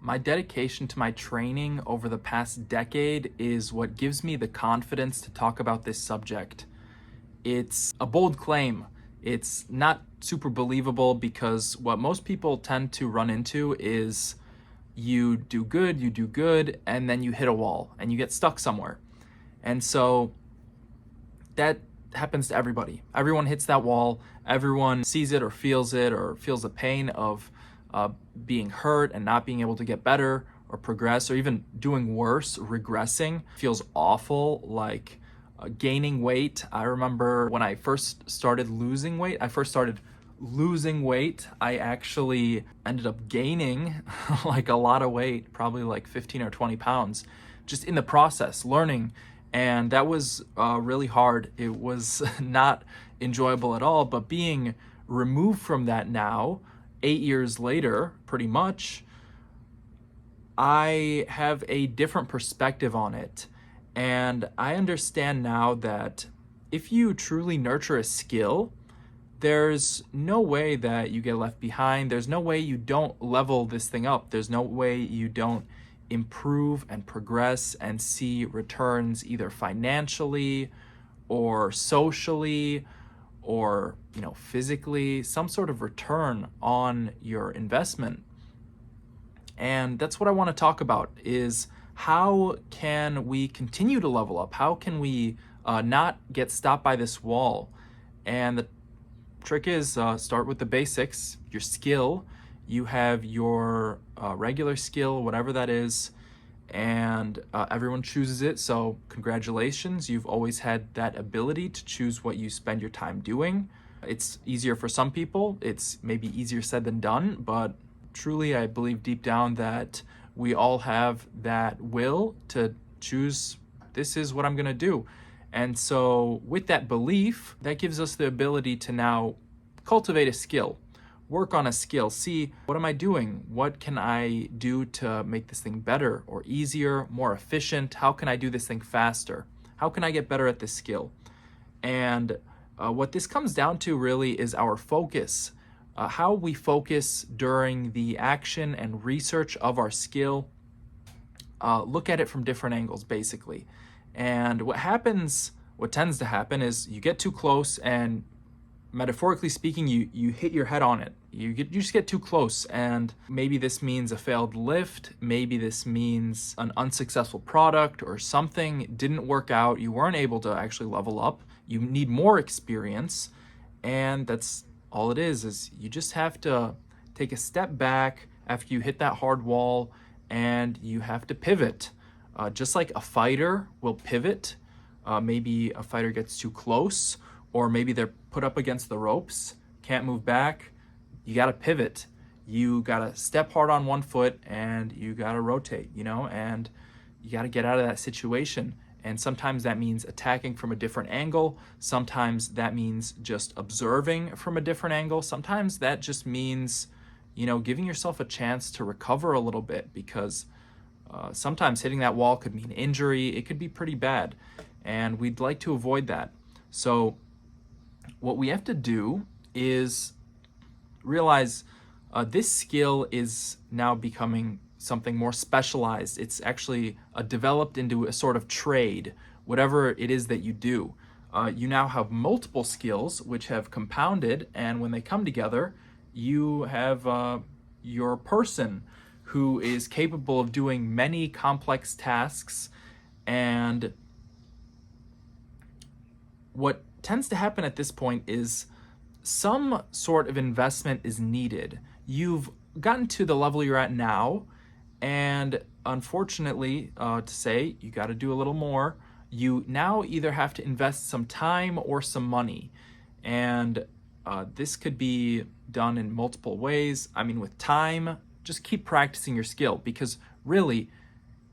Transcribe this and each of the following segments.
My dedication to my training over the past decade is what gives me the confidence to talk about this subject. It's a bold claim. It's not super believable because what most people tend to run into is you do good, and then you hit a wall and you get stuck somewhere. And so that happens to everybody. Everyone hits that wall. Everyone sees it or feels the pain of being hurt and not being able to get better or progress, or even doing worse, regressing. Feels awful, like gaining weight. I remember when I first started losing weight, I actually ended up gaining like a lot of weight, probably like 15 or 20 pounds, just in the process, learning. And that was really hard. It was not enjoyable at all, but being removed from that now, 8 years later, pretty much, I have a different perspective on it. And I understand now that if you truly nurture a skill, there's no way that you get left behind. There's no way you don't level this thing up. There's no way you don't improve and progress and see returns either financially or socially or physically, some sort of return on your investment. And that's what I want to talk about, is how can we continue to level up? How can we not get stopped by this wall? And the trick is start with the basics, your skill. You have your regular skill, whatever that is, and everyone chooses it. So congratulations, you've always had that ability to choose what you spend your time doing. It's easier for some people. It's maybe easier said than done, but truly I believe deep down that we all have that will to choose, this is what I'm gonna do. And so with that belief, that gives us the ability to now cultivate a skill, work on a skill, see, what am I doing? What can I do to make this thing better or easier, more efficient? How can I do this thing faster? How can I get better at this skill? And what this comes down to really is our focus, how we focus during the action and research of our skill. Look at it from different angles, basically. And what tends to happen is you get too close, and metaphorically speaking, you hit your head on it. You just get too close, and maybe this means a failed lift, maybe this means an unsuccessful product, or something didn't work out. You weren't able to actually level up. You need more experience, and that's all it is you just have to take a step back after you hit that hard wall, and you have to pivot. Just like a fighter will pivot, maybe a fighter gets too close, or maybe they're put up against the ropes, can't move back. You gotta pivot. You gotta step hard on one foot, and you gotta rotate, and you gotta get out of that situation. And sometimes that means attacking from a different angle. Sometimes that means just observing from a different angle. Sometimes that just means, giving yourself a chance to recover a little bit, because sometimes hitting that wall could mean injury. It could be pretty bad, and we'd like to avoid that. So what we have to do is realize this skill is now becoming something more specialized. It's actually developed into a sort of trade, whatever it is that you do. You now have multiple skills which have compounded, and when they come together, you have your person who is capable of doing many complex tasks. And what tends to happen at this point is some sort of investment is needed. You've gotten to the level you're at now, and unfortunately, to say, you got to do a little more. You now either have to invest some time or some money. And this could be done in multiple ways. I mean, with time, just keep practicing your skill, because really,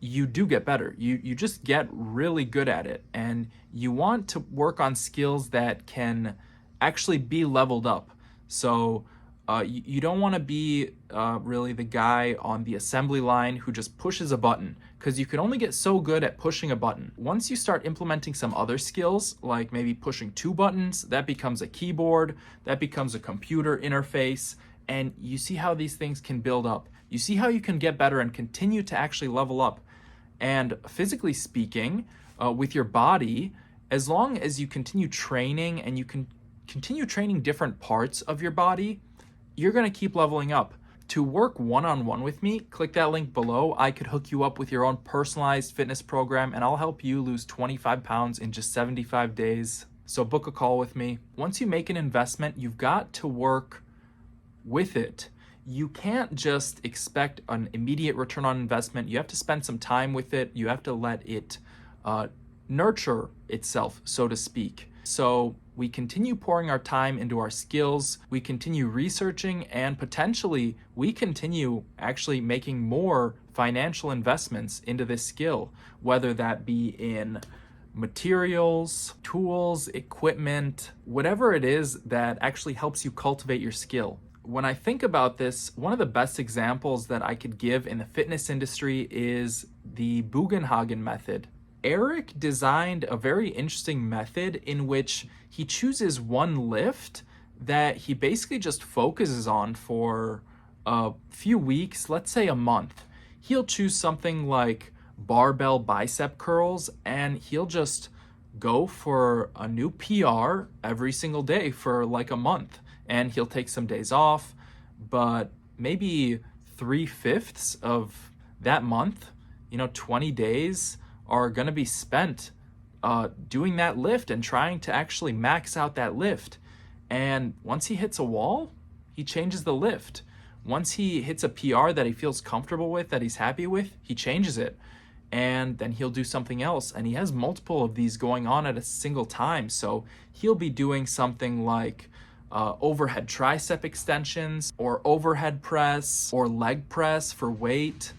you do get better. You just get really good at it. And you want to work on skills that can actually be leveled up. So you don't want to be really the guy on the assembly line who just pushes a button, because you can only get so good at pushing a button. Once you start implementing some other skills, like maybe pushing 2 buttons, that becomes a keyboard, that becomes a computer interface, and you see how these things can build up. You see how you can get better and continue to actually level up. And physically speaking, with your body, as long as you continue training and you can continue training different parts of your body, you're going to keep leveling up. To work one-on-one with me, click that link below. I could hook you up with your own personalized fitness program, and I'll help you lose 25 pounds in just 75 days. So book a call with me. Once you make an investment, you've got to work with it. You can't just expect an immediate return on investment. You have to spend some time with it. You have to let it nurture itself, so to speak. So we continue pouring our time into our skills, we continue researching, and potentially we continue actually making more financial investments into this skill, whether that be in materials, tools, equipment, whatever it is that actually helps you cultivate your skill. When I think about this, one of the best examples that I could give in the fitness industry is the Bugenhagen method. Eric designed a very interesting method in which he chooses one lift that he basically just focuses on for a few weeks, let's say a month. He'll choose something like barbell bicep curls, and he'll just go for a new PR every single day for like a month. And he'll take some days off, but maybe 3/5 of that month, 20 days, are going to be spent doing that lift and trying to actually max out that lift. And once he hits a wall, he changes the lift. Once he hits a PR that he feels comfortable with, that he's happy with, he changes it. And then he'll do something else. And he has multiple of these going on at a single time. So he'll be doing something like overhead tricep extensions, or overhead press, or leg press for weight.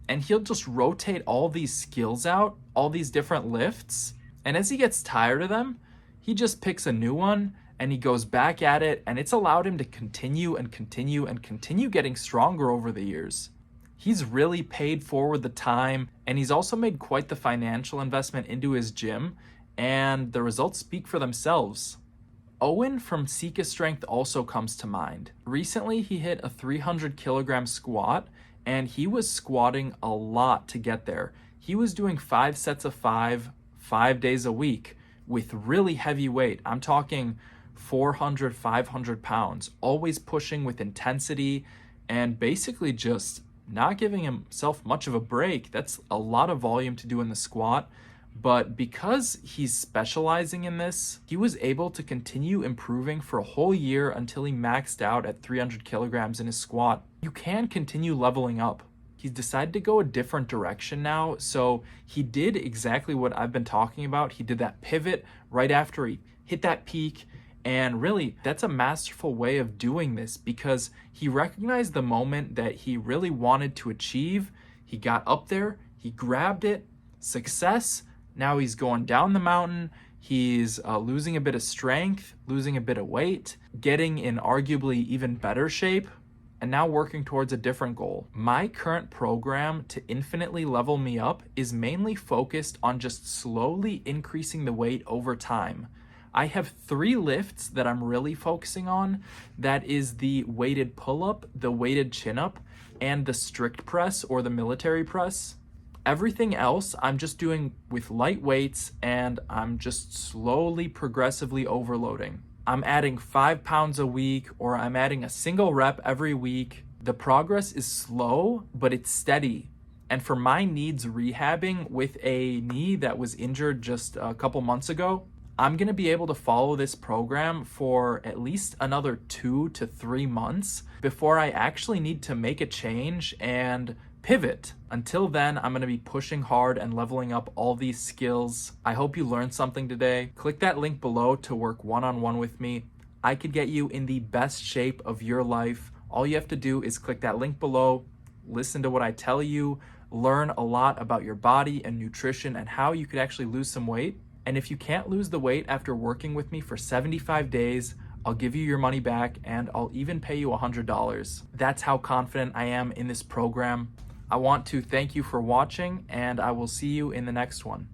And he'll just rotate all these skills out, all these different lifts. And as he gets tired of them, he just picks a new one and he goes back at it. And it's allowed him to continue and continue and continue getting stronger over the years. He's really paid forward the time, and he's also made quite the financial investment into his gym, and the results speak for themselves. Owen from Sika Strength also comes to mind. Recently, he hit a 300 kilogram squat, and he was squatting a lot to get there. He was doing 5 sets of 5 days a week with really heavy weight. I'm talking 400, 500 pounds, always pushing with intensity and basically just not giving himself much of a break. That's a lot of volume to do in the squat. But because he's specializing in this, he was able to continue improving for a whole year until he maxed out at 300 kilograms in his squat. You can continue leveling up. He's decided to go a different direction now. So he did exactly what I've been talking about. He did that pivot right after he hit that peak. And really, that's a masterful way of doing this, because he recognized the moment that he really wanted to achieve. He got up there, he grabbed it, success. Now he's going down the mountain. He's losing a bit of strength, losing a bit of weight, getting in arguably even better shape, and now working towards a different goal. My current program to infinitely level me up is mainly focused on just slowly increasing the weight over time. I have 3 lifts that I'm really focusing on. That is the weighted pull-up, the weighted chin-up, and the strict press or the military press. Everything else I'm just doing with light weights, and I'm just slowly, progressively overloading. I'm adding 5 pounds a week, or I'm adding a single rep every week. The progress is slow, but it's steady. And for my needs rehabbing with a knee that was injured just a couple months ago, I'm going to be able to follow this program for at least another 2 to 3 months before I actually need to make a change and pivot. Until then, I'm going to be pushing hard and leveling up all these skills. I hope you learned something today. Click that link below to work one-on-one with me. I could get you in the best shape of your life. All you have to do is click that link below, listen to what I tell you, learn a lot about your body and nutrition and how you could actually lose some weight. And if you can't lose the weight after working with me for 75 days, I'll give you your money back, and I'll even pay you $100. That's how confident I am in this program. I want to thank you for watching, and I will see you in the next one.